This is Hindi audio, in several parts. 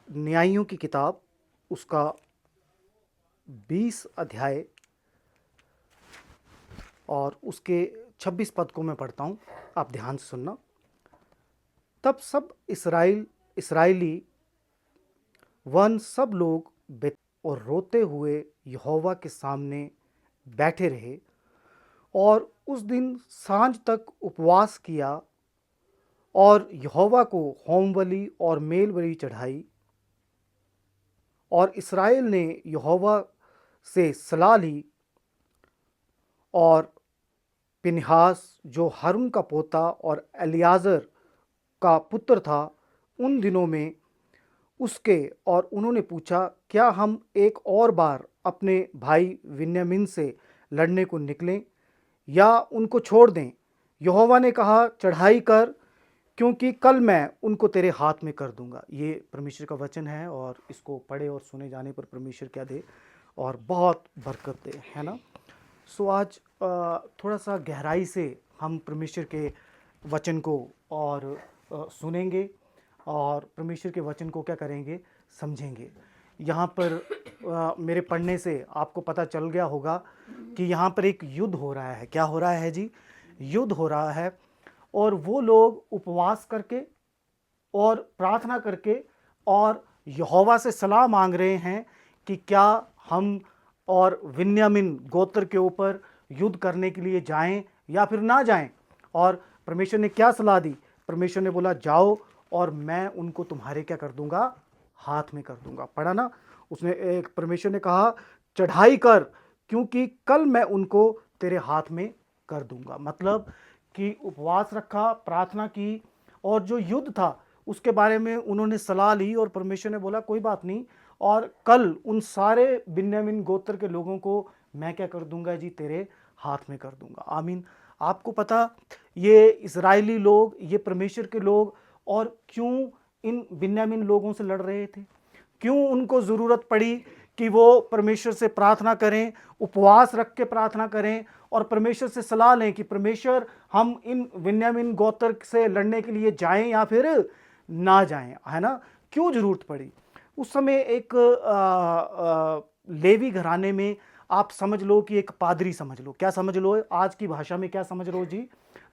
न्यायियों की किताब उसका 20 अध्याय और उसके 26 पद को मैं पढ़ता हूँ, आप ध्यान से सुनना। तब सब इस्राएली वन सब लोग और रोते हुए यहोवा के सामने बैठे रहे और उस दिन सांझ तक उपवास किया और यहोवा को होम बलि और मेल बलि चढ़ाई। और इस्राएल ने यहोवा से सलाह ली और पिनहास जो हारून का पोता और एलियाजर का पुत्र था उन दिनों में उसके, और उन्होंने पूछा, क्या हम एक और बार अपने भाई विन्यामीन से लड़ने को निकलें या उनको छोड़ दें? यहोवा ने कहा, चढ़ाई कर, क्योंकि कल मैं उनको तेरे हाथ में कर दूंगा। ये परमेश्वर का वचन है और इसको पढ़े और सुने जाने पर परमेश्वर क्या दे और बहुत बरकत दे, है ना। सो आज थोड़ा सा गहराई से हम परमेश्वर के वचन को और सुनेंगे और परमेश्वर के वचन को क्या करेंगे, समझेंगे। यहाँ पर मेरे पढ़ने से आपको पता चल गया होगा कि यहाँ पर एक युद्ध हो रहा है। क्या हो रहा है जी? युद्ध हो रहा है। और वो लोग उपवास करके और प्रार्थना करके और यहोवा से सलाह मांग रहे हैं कि क्या हम और विन्यामीन गोत्र के ऊपर युद्ध करने के लिए जाएं या फिर ना जाएं। और परमेश्वर ने क्या सलाह दी? परमेश्वर ने बोला, जाओ और मैं उनको तुम्हारे क्या कर दूंगा, हाथ में कर दूंगा। पढ़ा ना उसने, एक परमेश्वर ने कहा चढ़ाई कर, क्योंकि कल मैं उनको तेरे हाथ में कर दूंगा। मतलब कि उपवास रखा, प्रार्थना की और जो युद्ध था उसके बारे में उन्होंने सलाह ली और परमेश्वर ने बोला कोई बात नहीं, और कल उन सारे बिन्यामीन गोत्र के लोगों को मैं क्या कर दूंगा जी, तेरे हाथ में कर दूंगा। आमीन। आपको पता, ये इजरायली लोग, ये परमेश्वर के लोग, और क्यों इन बिन्यामीन लोगों से लड़ रहे थे? क्यों उनको ज़रूरत पड़ी कि वो परमेश्वर से प्रार्थना करें, उपवास रख के प्रार्थना करें और परमेश्वर से सलाह लें कि परमेश्वर हम इन बिन्यामीन गोत्र से लड़ने के लिए जाएं या फिर ना जाएं, है ना। क्यों ज़रूरत पड़ी? उस समय एक लेवी घराने में, आप समझ लो कि एक पादरी समझ लो। क्या समझ लो? आज की भाषा में क्या समझ लो जी?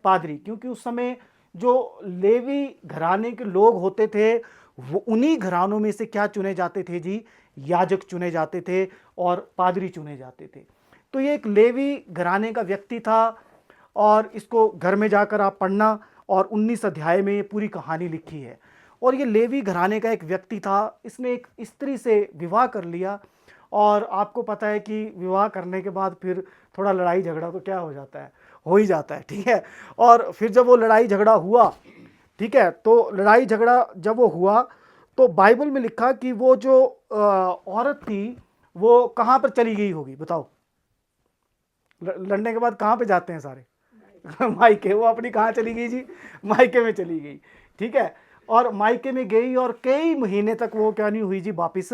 पादरी। क्योंकि उस समय जो लेवी घराने के लोग होते थे वो उन्हीं घरानों में से क्या चुने जाते थे जी? याजक चुने जाते थे और पादरी चुने जाते थे। तो ये एक लेवी घराने का व्यक्ति था और इसको घर में जाकर आप पढ़ना, और 19 अध्याय में ये पूरी कहानी लिखी है। और ये लेवी घराने का एक व्यक्ति था, इसने एक स्त्री से विवाह कर लिया। और आपको पता है कि विवाह करने के बाद फिर थोड़ा लड़ाई झगड़ा तो क्या हो जाता है, हो ही जाता है, ठीक है। और फिर जब वो लड़ाई झगड़ा हुआ, ठीक है, तो लड़ाई झगड़ा जब वो हुआ तो बाइबल में लिखा कि वो जो औरत थी वो कहाँ पर चली गई होगी, बताओ? लड़ने के बाद कहाँ पे जाते हैं सारे? मायके। वो अपनी कहाँ चली गई जी? मायके में चली गई, ठीक है। और मायके में गई और कई महीने तक वो क्या नहीं हुई जी, वापिस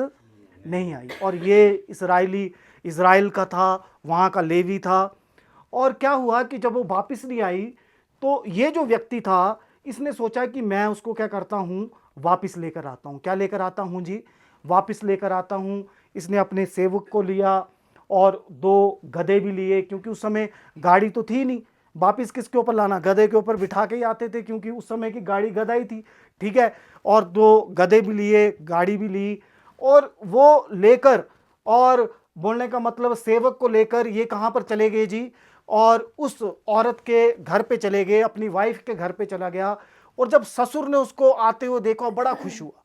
नहीं आई। और ये इज़राइल का था, वहाँ का लेवी था। और क्या हुआ कि जब वो वापिस नहीं आई तो ये जो व्यक्ति था इसने सोचा कि मैं उसको क्या करता हूँ, वापिस लेकर आता हूँ। क्या लेकर आता हूँ जी? वापिस लेकर आता हूँ। इसने अपने सेवक को लिया और 2 गधे भी लिए, क्योंकि उस समय गाड़ी तो थी नहीं। वापिस किसके ऊपर लाना? गधे के ऊपर बिठा के ही आते थे, क्योंकि उस समय की गाड़ी गधा ही थी, ठीक है। और 2 गधे भी लिए, गाड़ी भी ली, और वो लेकर, और बोलने का मतलब सेवक को लेकर ये कहाँ पर चले गए जी? और उस औरत के घर पे चले गए, अपनी वाइफ के घर पे चला गया। और जब ससुर ने उसको आते हुए देखा, बड़ा खुश हुआ,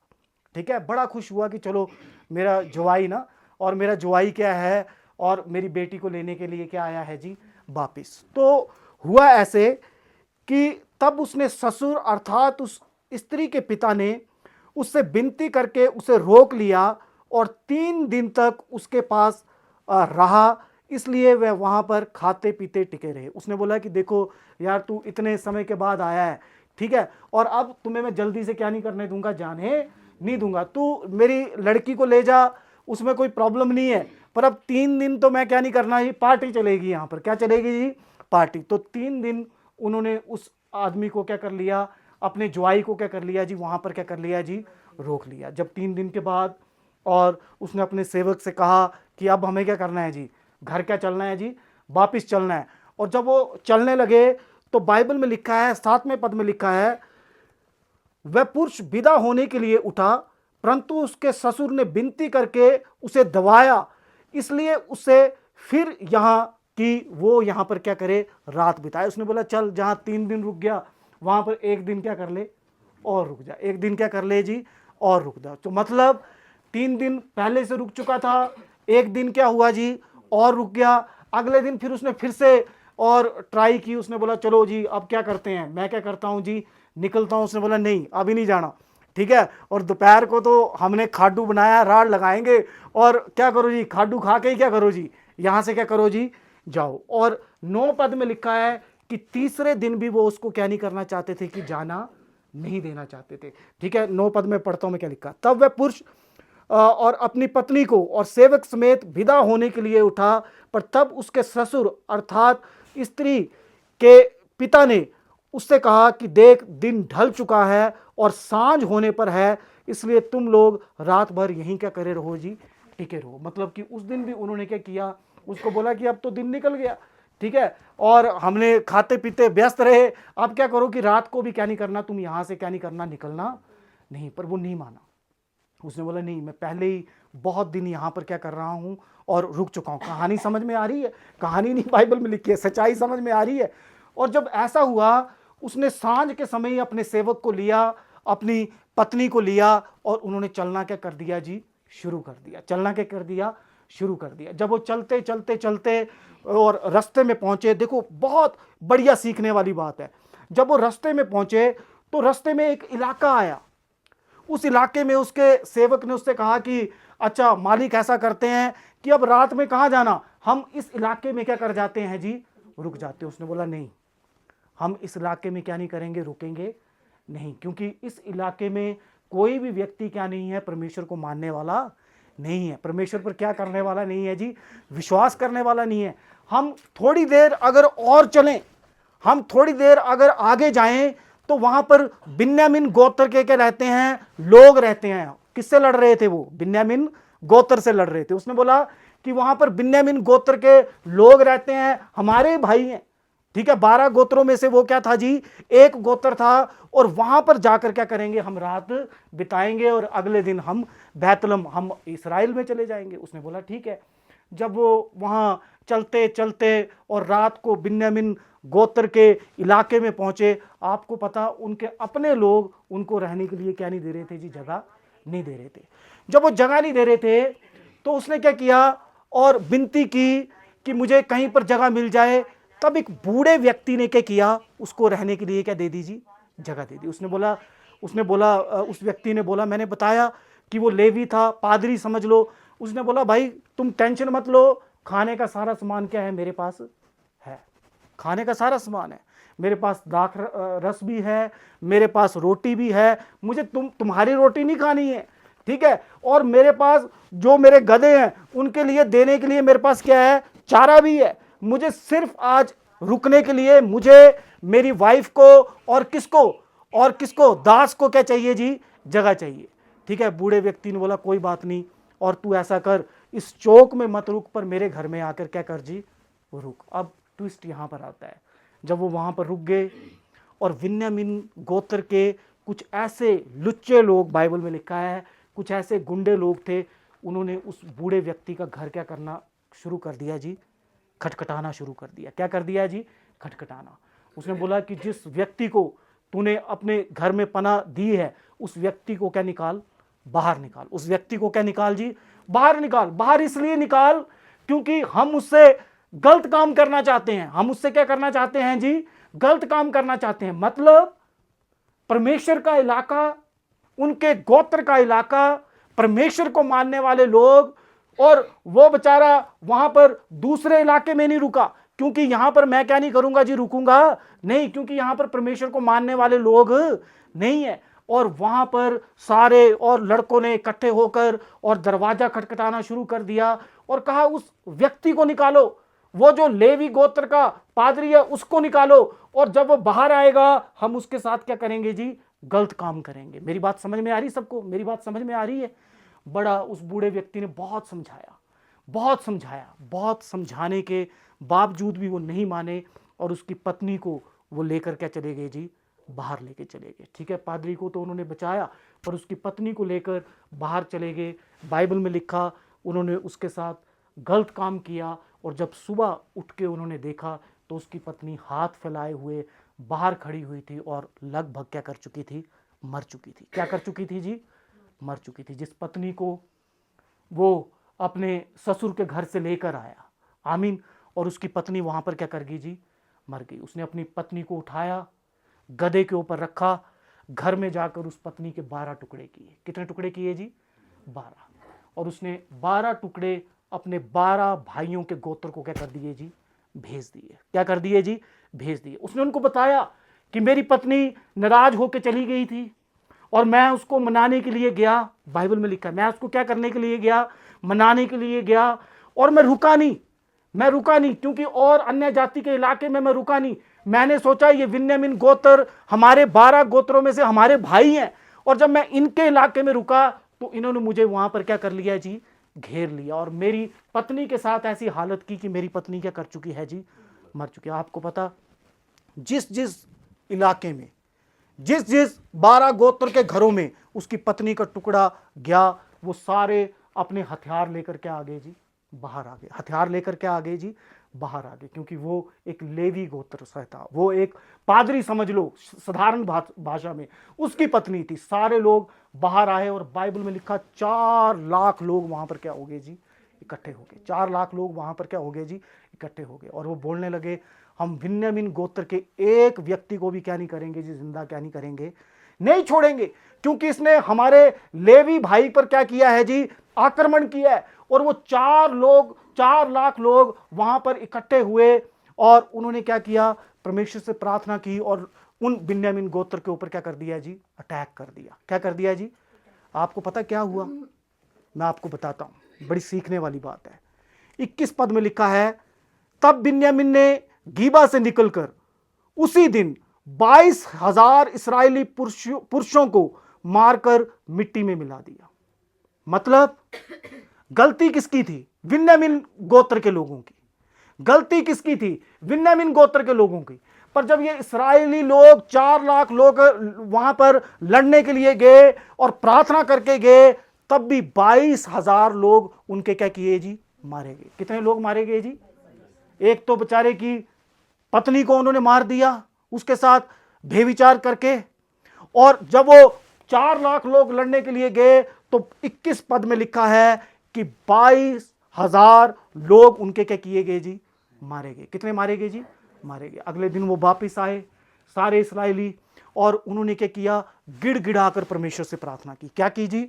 ठीक है, बड़ा खुश हुआ कि चलो मेरा जवाई ना, और मेरा जवाई क्या है, और मेरी बेटी को लेने के लिए क्या आया है जी, वापिस। तो हुआ ऐसे कि तब उसने ससुर अर्थात उस स्त्री के पिता ने उससे विनती करके उसे रोक लिया और 3 दिन तक उसके पास रहा। इसलिए वह वहां पर खाते पीते टिके रहे। उसने बोला कि देखो यार, तू इतने समय के बाद आया है, ठीक है, और अब तुम्हें मैं जल्दी से क्या नहीं करने दूंगा, जाने नहीं दूंगा। तू मेरी लड़की को ले जा, उसमें कोई प्रॉब्लम नहीं है, पर अब 3 दिन तो मैं क्या नहीं करना, ही पार्टी चलेगी यहाँ पर। क्या चलेगी जी? पार्टी। तो 3 दिन उन्होंने उस आदमी को क्या कर लिया, अपने ज्वाई को क्या कर लिया जी, वहां पर क्या कर लिया जी, रोक लिया। जब 3 दिन के बाद और उसने अपने सेवक से कहा कि अब हमें क्या करना है जी, घर क्या चलना है जी, वापिस चलना है। और जब वो चलने लगे तो बाइबल में लिखा है, 7वें पद में लिखा है, वह पुरुष विदा होने के लिए उठा, परंतु उसके ससुर ने विनती करके उसे दबाया, इसलिए उसे फिर यहाँ कि वो यहाँ पर क्या करे, रात बिताए। उसने बोला चल, जहाँ 3 दिन रुक गया वहाँ पर 1 दिन क्या कर ले और रुक जा, 1 दिन क्या कर ले जी और रुक जा। तो मतलब 3 दिन पहले से रुक चुका था, 1 दिन क्या हुआ जी और रुक गया। अगले दिन फिर उसने फिर से और ट्राई की, उसने बोला चलो जी अब क्या करते हैं, मैं क्या करता हूँ जी, निकलता हूँ। उसने बोला नहीं अभी नहीं जाना, ठीक है। और दोपहर को तो हमने खाडू बनाया, राड लगाएंगे और क्या करो जी, खाडू खा के ही क्या करो जी, यहाँ से क्या करो जी, जाओ। और 9 पद में लिखा है कि तीसरे दिन भी वो उसको क्या नहीं करना चाहते थे, कि जाना नहीं देना चाहते थे, ठीक है। 9 पद में पढ़ता हूं मैं क्या लिखा, तब वह पुरुष और अपनी पत्नी को और सेवक समेत विदा होने के लिए उठा, पर तब उसके ससुर अर्थात स्त्री के पिता ने उससे कहा कि देख दिन ढल चुका है और सांझ होने पर है, इसलिए तुम लोग रात भर यहीं क्या करे रहो जी, टिके रहो। मतलब कि उस दिन भी उन्होंने क्या किया, उसको बोला कि अब तो दिन निकल गया, ठीक है, और हमने खाते पीते व्यस्त रहे, अब क्या करो कि रात को भी क्या नहीं करना, तुम यहां से क्या नहीं करना, निकलना नहीं। पर वो नहीं माना, उसने बोला नहीं, मैं पहले ही बहुत दिन यहां पर क्या कर रहा हूं और रुक चुका हूं। कहानी समझ में आ रही है, कहानी नहीं बाइबल में लिखी है, सच्चाई समझ में आ रही है। और जब ऐसा हुआ, उसने सांझ के समय ही अपने सेवक को लिया, अपनी पत्नी को लिया, और उन्होंने चलना क्या कर दिया जी, शुरू कर दिया। चलना क्या कर दिया, शुरू कर दिया। जब वो चलते चलते चलते और रास्ते में पहुंचे, देखो बहुत बढ़िया सीखने वाली बात है। जब वो रास्ते में पहुंचे तो रास्ते में एक इलाका आया, उस इलाके में उसके सेवक ने उससे कहा कि अच्छा मालिक ऐसा करते हैं कि अब रात में कहां जाना, हम इस इलाके में क्या कर जाते हैं जी, रुक जाते हैं। उसने बोला नहीं, हम इस इलाके में क्या नहीं करेंगे, रुकेंगे नहीं, क्योंकि इस इलाके में कोई भी व्यक्ति क्या नहीं है, परमेश्वर को मानने वाला नहीं है, परमेश्वर पर क्या करने वाला नहीं है जी, विश्वास करने वाला नहीं है। हम थोड़ी देर अगर और चलें, हम थोड़ी देर अगर आगे जाएं तो वहां पर बिन्यामीन गोत्र के क्या रहते हैं, लोग रहते हैं। किससे लड़ रहे थे वो, बिन्यामीन गोत्र से लड़ रहे थे। उसने बोला कि वहां पर बिन्यामीन गोत्र के लोग रहते हैं, हमारे भाई हैं, ठीक है। 12 गोत्रों में से वो क्या था जी, एक गोत्र था, और वहां पर जाकर क्या करेंगे, हम रात बिताएंगे और अगले दिन हम बैतलम, हम इस्राएल में चले जाएंगे। उसने बोला ठीक है। जब वो वहां चलते चलते और रात को बिन्यामीन गोत्र के इलाके में पहुंचे, आपको पता उनके अपने लोग उनको रहने के लिए क्या नहीं दे रहे थे जी, जगह नहीं दे रहे थे। जब वो जगह नहीं दे रहे थे तो उसने क्या किया और विनती की कि मुझे कहीं पर जगह मिल जाए। तब एक बूढ़े व्यक्ति ने क्या किया, उसको रहने के लिए क्या दे दी जी, जगह दे दी। उसने बोला उस व्यक्ति ने बोला, मैंने बताया कि वो लेवी था, पादरी समझ लो। उसने बोला भाई तुम टेंशन मत लो, खाने का सारा सामान क्या है, मेरे पास है, खाने का सारा सामान है, मेरे पास दाख रस भी है, मेरे पास रोटी भी है, मुझे तुम्हारी रोटी नहीं खानी है, ठीक है। और मेरे पास जो मेरे गधे हैं उनके लिए देने के लिए मेरे पास क्या है, चारा भी है। मुझे सिर्फ आज रुकने के लिए मुझे मेरी वाइफ को और किसको दास को क्या चाहिए जी, जगह चाहिए, ठीक है। बूढ़े व्यक्ति ने बोला कोई बात नहीं, और तू ऐसा कर, इस चौक में मत रुक, पर मेरे घर में आकर क्या कर जी, वो रुक। अब ट्विस्ट यहां पर आता है, जब वो वहां पर रुक गए और बिन्यामीन गोत्र के कुछ ऐसे लुच्चे लोग, बाइबल में लिखा है कुछ ऐसे गुंडे लोग थे, उन्होंने उस बूढ़े व्यक्ति का घर क्या करना शुरू कर दिया जी, खटखटाना शुरू कर दिया। क्या कर दिया जी, खटखटाना। उसने बोला कि जिस व्यक्ति को तूने अपने घर में पनाह दी है, उस व्यक्ति को क्या निकाल, बाहर निकाल, उस व्यक्ति को क्या निकाल जी, बाहर निकाल। बाहर इसलिए निकाल क्योंकि हम उससे गलत काम करना चाहते हैं, हम उससे क्या करना चाहते हैं जी, गलत काम करना चाहते हैं। मतलब परमेश्वर का इलाका, उनके गोत्र का इलाका, परमेश्वर को मानने वाले लोग, और वो बेचारा वहां पर दूसरे इलाके में नहीं रुका, क्योंकि यहां पर मैं क्या नहीं करूंगा जी, रुकूंगा नहीं, क्योंकि यहां पर परमेश्वर को मानने वाले लोग नहीं है। और वहां पर सारे और लड़कों ने इकट्ठे होकर और दरवाजा खटखटाना शुरू कर दिया और कहा उस व्यक्ति को निकालो, वो जो लेवी गोत्र का पादरी है उसको निकालो, और जब वो बाहर आएगा हम उसके साथ क्या करेंगे जी, गलत काम करेंगे। मेरी बात समझ में आ रही सबको? मेरी बात समझ में आ रही है? बड़ा उस बूढ़े व्यक्ति ने बहुत समझाया, बहुत समझाया, बहुत समझाने के बावजूद भी वो नहीं माने और उसकी पत्नी को वो लेकर क्या चले गए जी? बाहर लेके चले गए। ठीक है, पादरी को तो उन्होंने बचाया पर उसकी पत्नी को लेकर बाहर चले गए। बाइबल में लिखा उन्होंने उसके साथ गलत काम किया और जब सुबह उठ के उन्होंने देखा तो उसकी पत्नी हाथ फैलाए हुए बाहर खड़ी हुई थी और लगभग क्या कर चुकी थी? मर चुकी थी। क्या कर चुकी थी जी? मर चुकी थी। जिस पत्नी को वो अपने ससुर के घर से लेकर आया, आमीन, और उसकी पत्नी वहां पर क्या कर गई जी? मर गई। उसने अपनी पत्नी को उठाया, गधे के ऊपर रखा, घर में जाकर उस पत्नी के 12 टुकड़े किए। कितने टुकड़े किए जी? 12। और उसने 12 टुकड़े अपने 12 भाइयों के गोत्र को क्या कर दिए जी? भेज दिए। क्या कर दिए जी? भेज दिए। उसने उनको बताया कि मेरी पत्नी नाराज होकर चली गई थी और मैं उसको मनाने के लिए गया। बाइबल में लिखा है मैं उसको क्या करने के लिए गया? मनाने के लिए गया और मैं रुका नहीं, क्योंकि और अन्य जाति के इलाके में मैं रुका नहीं। मैंने सोचा ये बिन्यामीन गोत्र हमारे 12 गोत्रों में से हमारे भाई हैं और जब मैं इनके इलाके में रुका तो इन्होंने मुझे वहां पर क्या कर लिया जी? घेर लिया और मेरी पत्नी के साथ ऐसी हालत की कि मेरी पत्नी क्या कर चुकी है जी? मर चुकी है। आपको पता, जिस जिस इलाके में जिस जिस 12 गोत्र के घरों में उसकी पत्नी का टुकड़ा गया, वो सारे अपने हथियार लेकर के आ गए जी? बाहर आ गए। हथियार लेकर के आ गए जी? बाहर आ गए, क्योंकि वो एक लेवी गोत्र से था, वो एक पादरी समझ लो साधारण भाषा में, उसकी पत्नी थी। सारे लोग बाहर आए और बाइबल में लिखा 4 लाख लोग वहां पर क्या हो गए जी? इकट्ठे हो गए। 4 लाख लोग वहां पर क्या हो गए जी? इकट्ठे हो गए। और वो बोलने लगे हम बिन्यामीन गोत्र के एक व्यक्ति को भी क्या नहीं करेंगे जी? जिंदा क्या नहीं करेंगे? नहीं छोड़ेंगे, क्योंकि इसने हमारे लेवी भाई पर क्या किया है जी? आक्रमण किया है। और वो 4 लाख लोग वहां पर इकट्ठे हुए और उन्होंने क्या किया? परमेश्वर से प्रार्थना की और उन बिन्यामीन गोत्र के ऊपर क्या कर दिया जी? अटैक कर दिया। क्या कर दिया जी? आपको पता क्या हुआ? मैं आपको बताता हूं, बड़ी सीखने वाली बात है। 21 पद में लिखा है तब बिन्यामीन ने गीबा से निकलकर उसी दिन 22,000 इस्राएली पुरुषों को मारकर मिट्टी में मिला दिया। मतलब गलती किसकी थी? बिन्यामीन गोत्र के लोगों की। गलती किसकी थी? बिन्यामीन गोत्र के लोगों की। पर जब ये इस्राएली लोग 4 लाख लोग वहां पर लड़ने के लिए गए और प्रार्थना करके गए, तब भी 22,000 लोग उनके क्या किए जी? मारे गए। कितने लोग मारे गए जी? एक तो बेचारे की पत्नी को उन्होंने मार दिया उसके साथ भेविचार करके, और जब वो 4 लाख लोग लड़ने के लिए गए तो 21 पद में लिखा है कि 22,000 लोग उनके क्या किए गए जी? मारे गए। कितने मारे गए जी? मारे गए। अगले दिन वो वापिस आए सारे इस्राएली और उन्होंने क्या किया? गिड़गिड़ाकर परमेश्वर से प्रार्थना की। क्या की जी?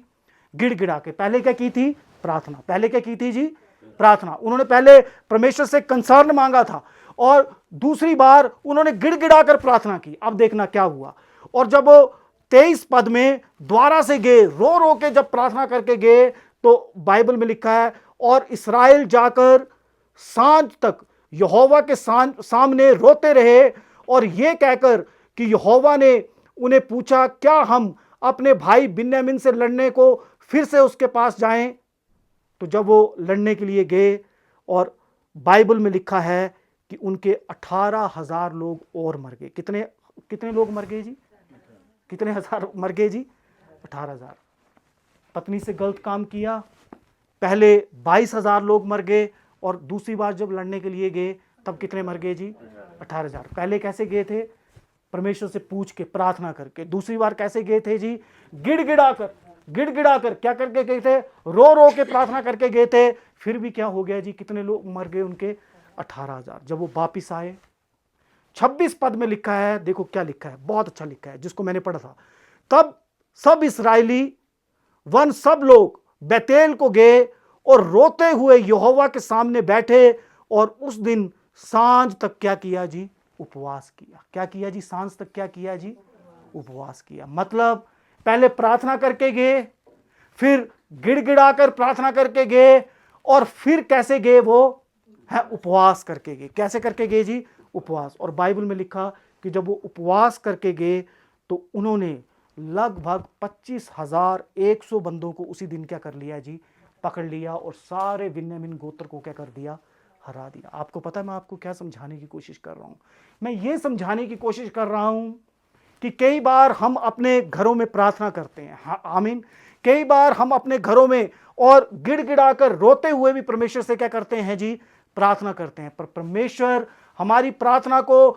गिड़गिड़ा के। पहले क्या की थी? प्रार्थना। पहले क्या की थी जी? प्रार्थना। उन्होंने पहले परमेश्वर से कंसर्न मांगा था और दूसरी बार उन्होंने गिड़गिड़ाकर प्रार्थना की। अब देखना क्या हुआ। और जब वो 23 पद में द्वारा से गए, रो रो के जब प्रार्थना करके गए, तो बाइबल में लिखा है और इस्राएल जाकर सांझ तक यहोवा के सामने रोते रहे और यह कहकर कि यहोवा ने उन्हें पूछा क्या हम अपने भाई बिन्यामीन से लड़ने को फिर से उसके पास जाएं? तो जब वो लड़ने के लिए गए और बाइबल में लिखा है कि उनके 18,000 लोग और मर गए। कितने कितने लोग मर गए जी? कितने हजार मर गए जी? 18,000। पत्नी से गलत काम किया, पहले 22,000 लोग मर गए और दूसरी बार जब लड़ने के लिए गए तब कितने मर गए जी? 18,000। पहले कैसे गए थे? परमेश्वर से पूछ के प्रार्थना करके। दूसरी बार कैसे गए थे जी? गिड़गिड़ाकर क्या करके गए थे? रो रो के प्रार्थना करके गए थे। फिर भी क्या हो गया जी? कितने लोग मर गए उनके? 18,000। जब वो वापिस आए 26 पद में लिखा है, देखो क्या लिखा है, बहुत अच्छा लिखा है जिसको मैंने पढ़ा था। तब सब इस्राएली वन सब लोग बेतेल को गए और रोते हुए यहोवा के सामने बैठे और उस दिन सांझ तक क्या किया जी? उपवास किया। क्या किया जी? सांझ तक क्या किया जी? उपवास किया। मतलब पहले प्रार्थना करके गए, फिर गिड़गिड़ाकर प्रार्थना करके गए और फिर कैसे गए? वो है उपवास करके गए। कैसे करके गए जी? उपवास। और बाइबल में लिखा कि जब वो उपवास करके गए तो उन्होंने लगभग 25,100 बंदों को उसी दिन क्या कर लिया जी, पकड़ लिया और सारे बिन्यामीन गोत्र को क्या कर दिया, हरा दिया। आपको पता है मैं आपको क्या समझाने की कोशिश कर रहा हूं? मैं ये समझाने की कोशिश कर रहा हूं कि कई बार हम अपने घरों में प्रार्थना करते हैं, हाँ आमीन, कई बार हम अपने घरों में और गिड़गिड़ाकर रोते हुए भी परमेश्वर से क्या करते हैं जी, प्रार्थना करते हैं। पर परमेश्वर हमारी प्रार्थना को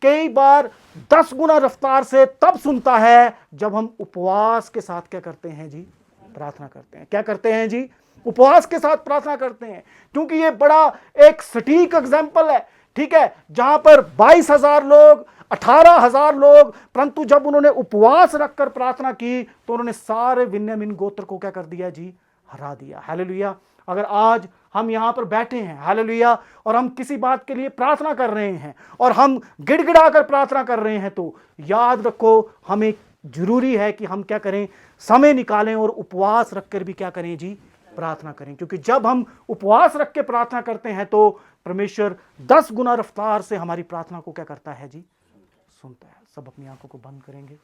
कई बार 10 गुना रफ्तार से तब सुनता है जब हम उपवास के साथ क्या करते हैं जी, प्रार्थना करते हैं। क्या करते हैं जी, उपवास के साथ प्रार्थना करते हैं। क्योंकि ये बड़ा एक सटीक एग्जाम्पल है, ठीक है, जहां पर 22,000 लोग, 18,000 लोग, परंतु जब उन्होंने उपवास रखकर प्रार्थना की तो उन्होंने सारे बिन्यामीन गोत्र को क्या कर दिया जी, हरा दिया। हालेलुया। अगर आज हम यहां पर बैठे हैं, हालेलुया, और हम किसी बात के लिए प्रार्थना कर रहे हैं और हम गिड़गिड़ाकर प्रार्थना कर रहे हैं, तो याद रखो हमें जरूरी है कि हम क्या करें, समय निकालें और उपवास रखकर भी क्या करें जी, प्रार्थना करें। क्योंकि जब हम उपवास रख के प्रार्थना करते हैं तो परमेश्वर 10 गुना रफ्तार से हमारी प्रार्थना को क्या करता है जी, सुनता है। सब अपनी आंखों को बंद करेंगे।